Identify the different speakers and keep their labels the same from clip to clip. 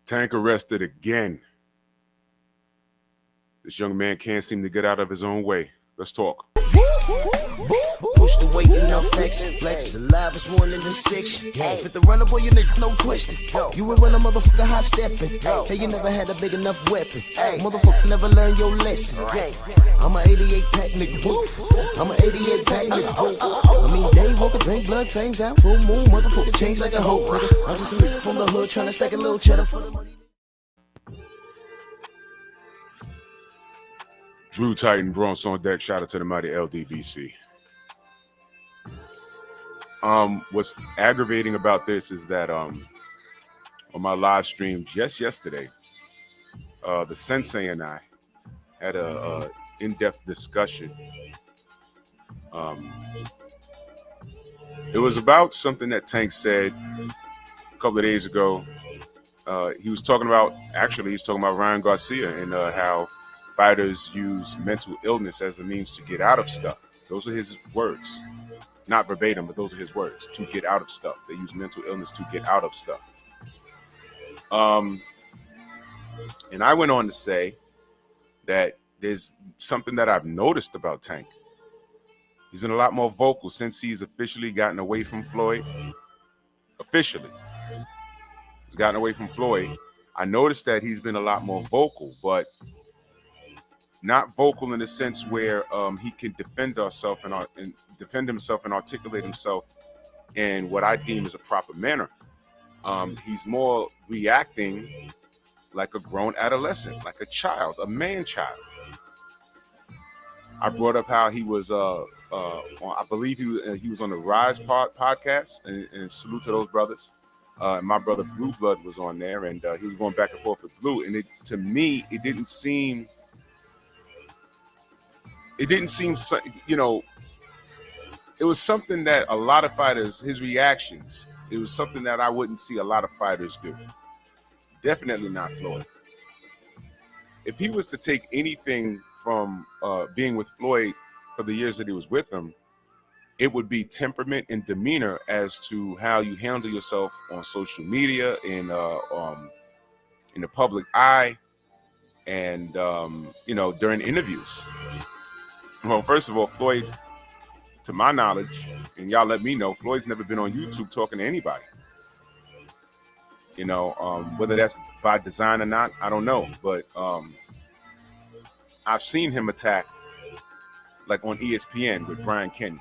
Speaker 1: Tank arrested again. This young man can't seem to get out of his own way. Let's talk.
Speaker 2: Push the weight and now flex. The live is one in the six. Fit the runner, boy, you nigga, no question. You will run a motherfucker high stepping. Hey, you never had a big enough weapon. Motherfucker never learned your lesson. I'm a 88 pack nigga. I'm a 88 pack nigga. I mean, day walker, drink blood, fangs out, full moon, motherfucker change like a hoe. I'm just a nigga from the hood trying to stack a little cheddar for the money.
Speaker 1: Drew Titan, Bronx on deck. Shout out to the mighty LDBC. What's aggravating about this is that on my live stream just yesterday, the sensei and I had a in-depth discussion. It was about something that Tank said a couple of days ago. He's talking about Ryan Garcia and how fighters use mental illness as a means to get out of stuff. Those are his words. Not verbatim, but those are his words. To get out of stuff. They use mental illness to get out of stuff. And I went on to say that there's something that I've noticed about Tank. He's been a lot more vocal since he's officially gotten away from Floyd. Officially. He's gotten away from Floyd. I noticed that he's been a lot more vocal, but not vocal in the sense where he can defend himself and articulate himself in what I deem as a proper manner. He's more reacting like a grown adolescent, like a child, a man-child. I brought up how he was, I believe he was on the Rise podcast, and salute to those brothers. My brother Blue Blood was on there, and he was going back and forth with Blue, and to me, it didn't seem, it was something that a lot of fighters, his reactions, it was something that I wouldn't see a lot of fighters do. Definitely not Floyd. If he was to take anything from being with Floyd for the years that he was with him, it would be temperament and demeanor as to how you handle yourself on social media, in the public eye, and during interviews. Well, first of all, Floyd, to my knowledge, and y'all let me know, Floyd's never been on YouTube talking to anybody. Whether that's by design or not, I don't know. But I've seen him attacked, like on ESPN with Brian Kenny.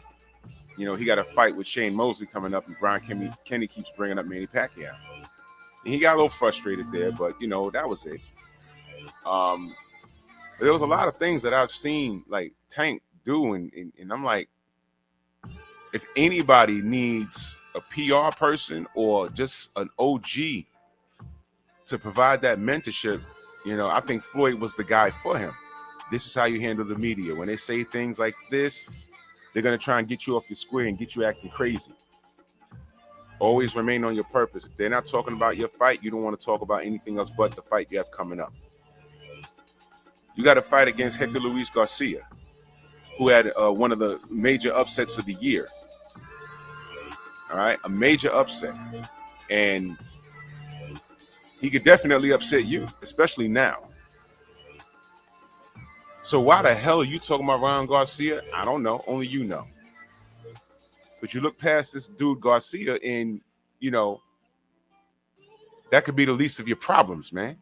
Speaker 1: He got a fight with Shane Mosley coming up, and Brian Kenny keeps bringing up Manny Pacquiao. And he got a little frustrated there, but, that was it. But there was a lot of things that I've seen, like, Tank do, and I'm like, if anybody needs a PR person or just an OG to provide that mentorship, I think Floyd was the guy for him. This is how you handle the media. When they say things like this, they're going to try and get you off your square and get you acting crazy. Always remain on your purpose. If they're not talking about your fight, you don't want to talk about anything else but the fight you have coming up. You got to fight against Hector Luis Garcia, who had one of the major upsets of the year. All right, a major upset. And he could definitely upset you, especially now. So why the hell are you talking about Ryan Garcia? I don't know. Only you know. But you look past this dude Garcia, and, that could be the least of your problems, man.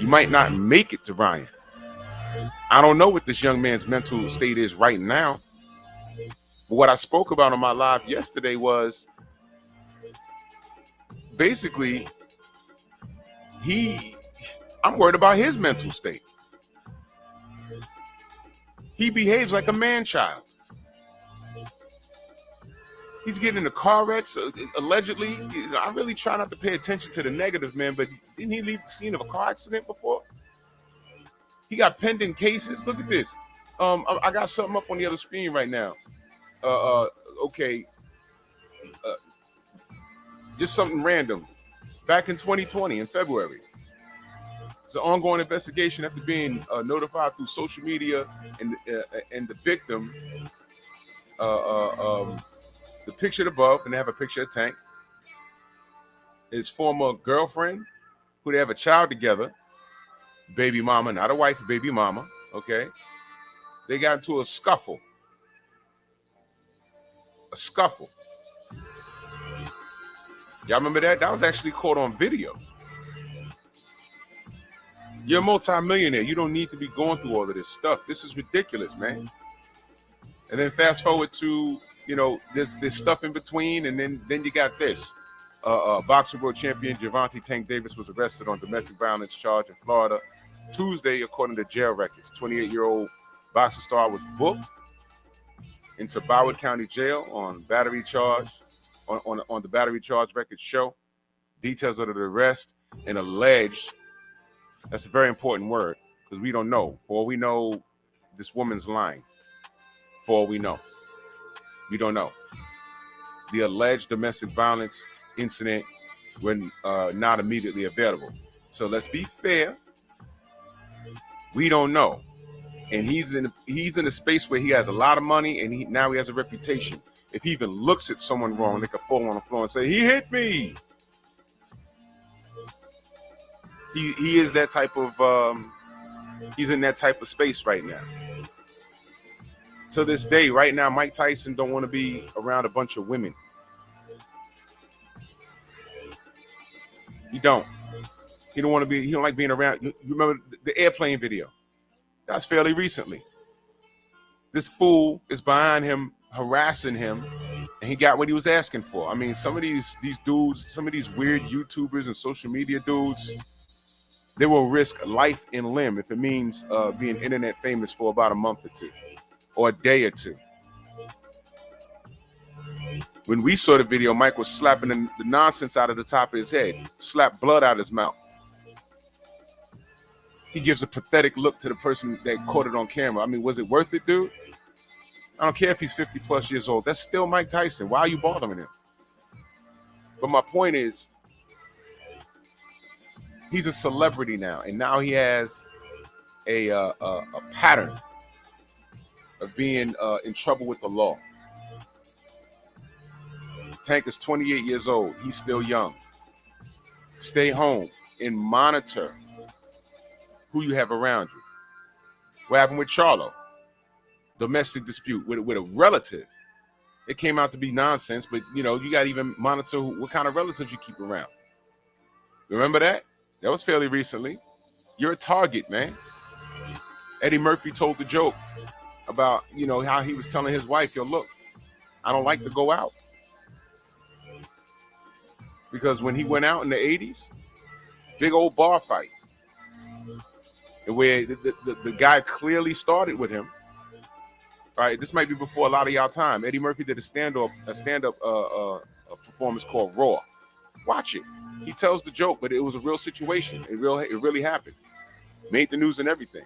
Speaker 1: You might not make it to Ryan. I don't know what this young man's mental state is right now. But what I spoke about on my live yesterday was basically I'm worried about his mental state. He behaves like a man-child. He's getting into car wrecks, allegedly. I really try not to pay attention to the negative, man, but didn't he leave the scene of a car accident before? He got pending cases. Look at this. I got something up on the other screen right now. Okay. Just something random. Back in 2020, in February. It's an ongoing investigation after being notified through social media, and the victim, the picture above, and they have a picture of Tank. his former girlfriend, who they have a child together, baby mama, not a wife, baby mama, okay? They got into a scuffle. A scuffle. Y'all remember that? That was actually caught on video. You're a multimillionaire. You don't need to be going through all of this stuff. This is ridiculous, man. And then fast forward to, this stuff in between, and then you got this. Boxing world champion Gervonta Tank Davis was arrested on domestic violence charge in Florida Tuesday, according to jail records. 28-year-old boxing star was booked into Broward County Jail on battery charge, on the battery charge records show. Details of the arrest and alleged, that's a very important word, because we don't know. For all we know, this woman's lying. For all we know. We don't know. The alleged domestic violence incident when not immediately available. So let's be fair. We don't know. And he's in a space where he has a lot of money, and now he has a reputation. If he even looks at someone wrong, they could fall on the floor and say, "He hit me." He is that type of he's in that type of space right now. To this day, right now, Mike Tyson don't want to be around a bunch of women. He don't. He don't want to be. He don't like being around. You remember the airplane video? That's fairly recently. This fool is behind him, harassing him, and he got what he was asking for. I mean, some of these dudes, some of these weird YouTubers and social media dudes, they will risk life and limb if it means being internet famous for about a month or two, or a day or two. When we saw the video, Mike was slapping the nonsense out of the top of his head, slapped blood out of his mouth. He gives a pathetic look to the person that caught it on camera. I mean, was it worth it, dude? I don't care if he's 50 plus years old. That's still Mike Tyson. Why are you bothering him? But my point is, he's a celebrity now, and now he has a pattern of being in trouble with the law. Tank is 28 years old. He's still young. Stay home and monitor who you have around you. What happened with Charlo? Domestic dispute with a relative. It came out to be nonsense, but you got to even monitor what kind of relatives you keep around. Remember that? That was fairly recently. You're a target, man. Eddie Murphy told the joke about, how he was telling his wife, "Yo, look, I don't like to go out." Because when he went out in the 80s, big old bar fight, where the guy clearly started with him. Right, this might be before a lot of y'all time. Eddie Murphy did a stand-up performance called Raw. Watch it. He tells the joke, but it was a real situation. It really happened. Made the news and everything.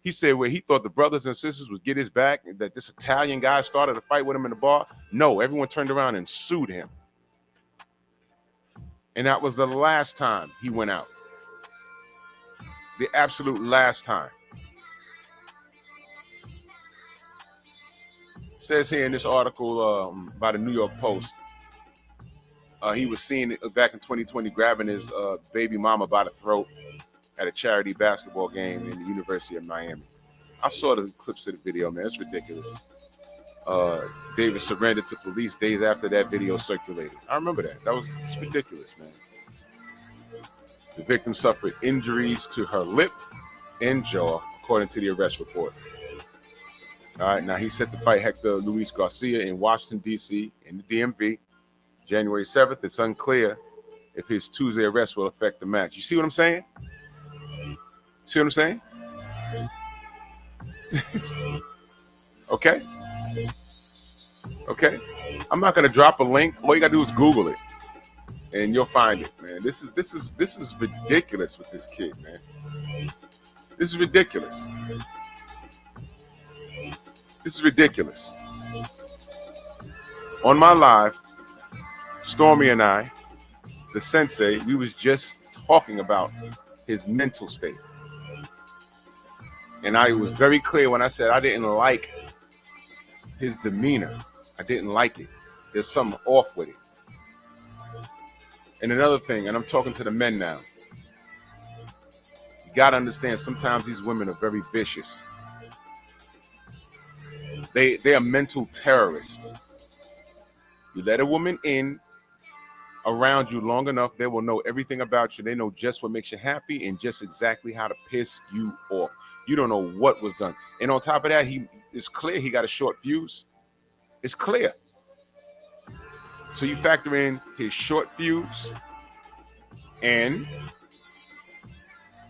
Speaker 1: He said where he thought the brothers and sisters would get his back, and that this Italian guy started a fight with him in the bar. No, everyone turned around and sued him. And that was the last time he went out. The absolute last time. Says here in this article by the New York Post, he was seen back in 2020 grabbing his baby mama by the throat at a charity basketball game in the University of Miami. I saw the clips of the video, man. It's ridiculous. Davis surrendered to police days after that video circulated. I remember that. It's ridiculous, man. The victim suffered injuries to her lip and jaw, according to the arrest report. All right, now he set to fight Hector Luis Garcia in Washington, D.C. in the DMV, January 7th. It's unclear if his Tuesday arrest will affect the match. You see what I'm saying? See what I'm saying? Okay. I'm not gonna drop a link. All you gotta do is Google it, and you'll find it, man. This is ridiculous with this kid, man. This is ridiculous. This is ridiculous. On my live, Stormy and I, the sensei, we was just talking about his mental state. And I was very clear when I said I didn't like his demeanor. I didn't like it. There's something off with it. And another thing, and I'm talking to the men now, you got to understand sometimes these women are very vicious. They are mental terrorists. You let a woman in around you long enough, they will know everything about you. They know just what makes you happy and just exactly how to piss you off. You don't know what was done. And on top of that, it's clear he got a short fuse. It's clear. So you factor in his short fuse and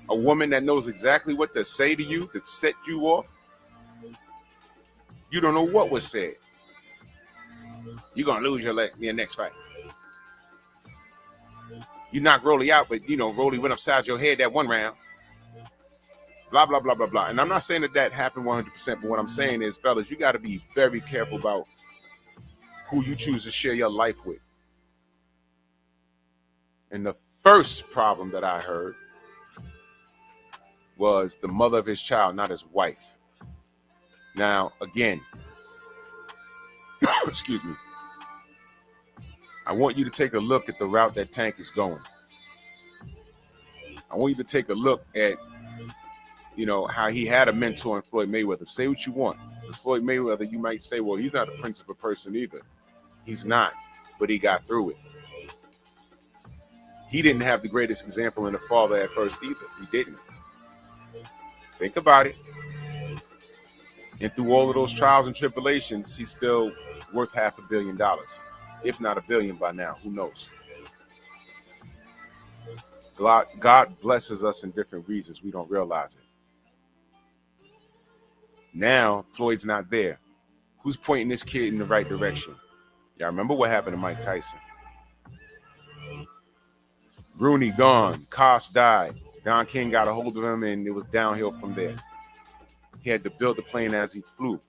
Speaker 1: a woman that knows exactly what to say to you that set you off. You don't know what was said. You're going to lose your next fight. You knocked Rolly out, but, Rolly went upside your head that one round. Blah, blah, blah, blah, blah. And I'm not saying that happened 100%, but what I'm saying is, fellas, you got to be very careful about who you choose to share your life with. And the first problem that I heard was the mother of his child, not his wife. Now, again, excuse me, I want you to take a look at the route that Tank is going. I want you to take a look at, how he had a mentor in Floyd Mayweather. Say what you want. With Floyd Mayweather, you might say, well, he's not a principled person either. He's not, but he got through it. He didn't have the greatest example in the father at first either. He didn't. Think about it. And through all of those trials and tribulations, he's still worth $500 million, if not $1 billion by now. Who knows? God blesses us in different reasons. We don't realize it. Now, Floyd's not there. Who's pointing this kid in the right direction? Y'all remember what happened to Mike Tyson? Rooney gone. Koss died. Don King got a hold of him, and it was downhill from there. He had to build the plane as he flew.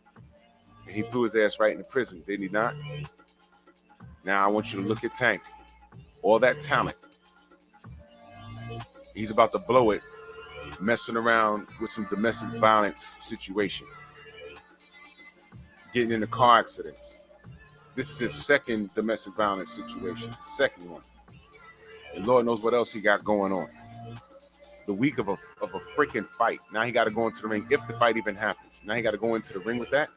Speaker 1: And he flew his ass right into prison, didn't he not? Now I want you to look at Tank. All that talent. He's about to blow it, messing around with some domestic violence situation. Getting into car accidents. This is his second domestic violence situation, second one. And Lord knows what else he got going on. The week of a freaking fight. Now he got to go into the ring if the fight even happens. Now he got to go into the ring with that.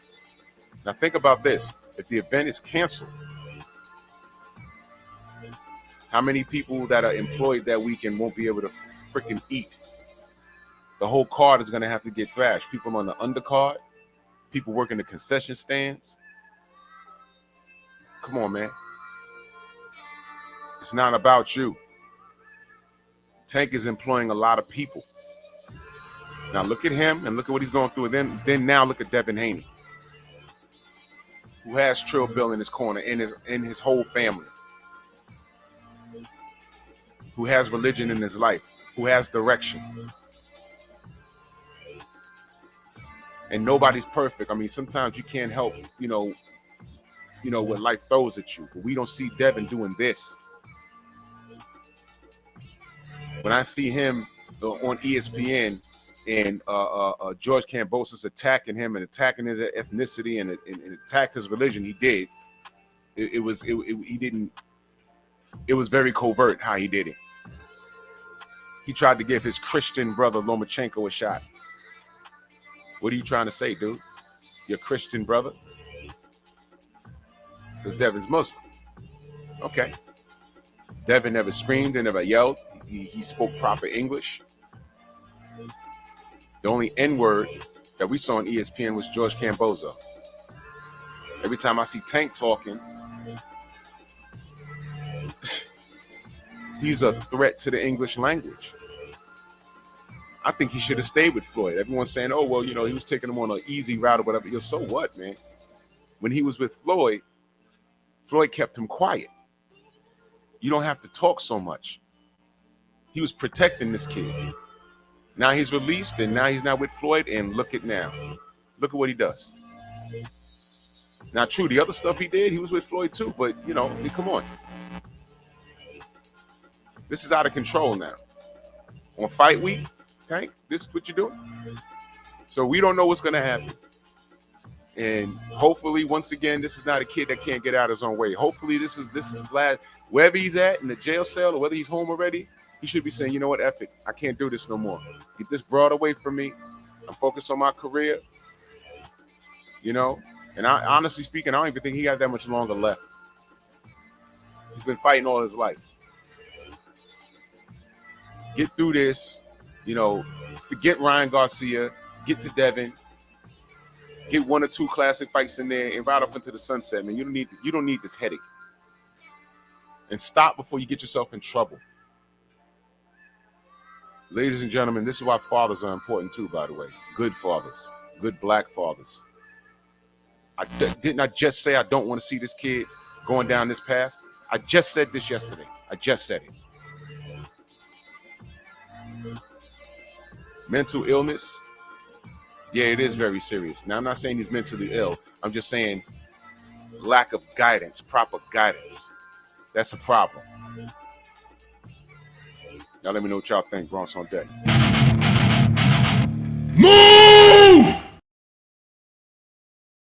Speaker 1: Now think about this. If the event is canceled, how many people that are employed that weekend won't be able to freaking eat? The whole card is going to have to get thrashed. People on the undercard, people working the concession stands. Come on, man. It's not about you. Tank is employing a lot of people. Now look at him and look at what he's going through. And then now look at Devin Haney, who has Trill Bill in his corner, in his whole family, who has religion in his life, who has direction. And nobody's perfect. I mean, sometimes you can't help, what life throws at you. But we don't see Devin doing this. When I see him on ESPN and George Kambosos attacking him and attacking his ethnicity and attacked his religion, he did. It was very covert how he did it. He tried to give his Christian brother Lomachenko a shot. What are you trying to say, dude? Your Christian brother? Because Devin's Muslim. Okay. Devin never screamed and never yelled. He spoke proper English. The only N-word that we saw on ESPN was George Kambosos. Every time I see Tank talking, he's a threat to the English language. I think he should have stayed with Floyd. Everyone's saying, oh, well, he was taking him on an easy route or whatever. So what, man? When he was with Floyd, Floyd kept him quiet. You don't have to talk so much. He was protecting this kid. Now he's released, and now he's not with Floyd, and look at now. Look at what he does. Now, true, the other stuff he did, he was with Floyd too, but, come on. This is out of control now. On fight week, Tank, this is what you're doing? So we don't know what's going to happen. And hopefully, once again, this is not a kid that can't get out his own way. Hopefully, this is last, wherever he's at in the jail cell or whether he's home already, he should be saying, you know what, F it, I can't do this no more. Get this broad away from me. I'm focused on my career. You know, and I honestly speaking, I don't even think he got that much longer left. He's been fighting all his life. Get through this, you know, forget Ryan Garcia, get to Devin, get 1 or 2 classic fights in there and ride off into the sunset, man. You don't need this headache. And stop before you get yourself in trouble. Ladies and gentlemen, this is why fathers are important too, by the way. Good fathers, good black fathers. Didn't I just say I don't want to see this kid going down this path? I just said this yesterday. I just said it. Mental illness, yeah, it is very serious. Now, I'm not saying he's mentally ill. I'm just saying lack of guidance, proper guidance. That's a problem. Now let me know what y'all think. Bronx on deck. Move!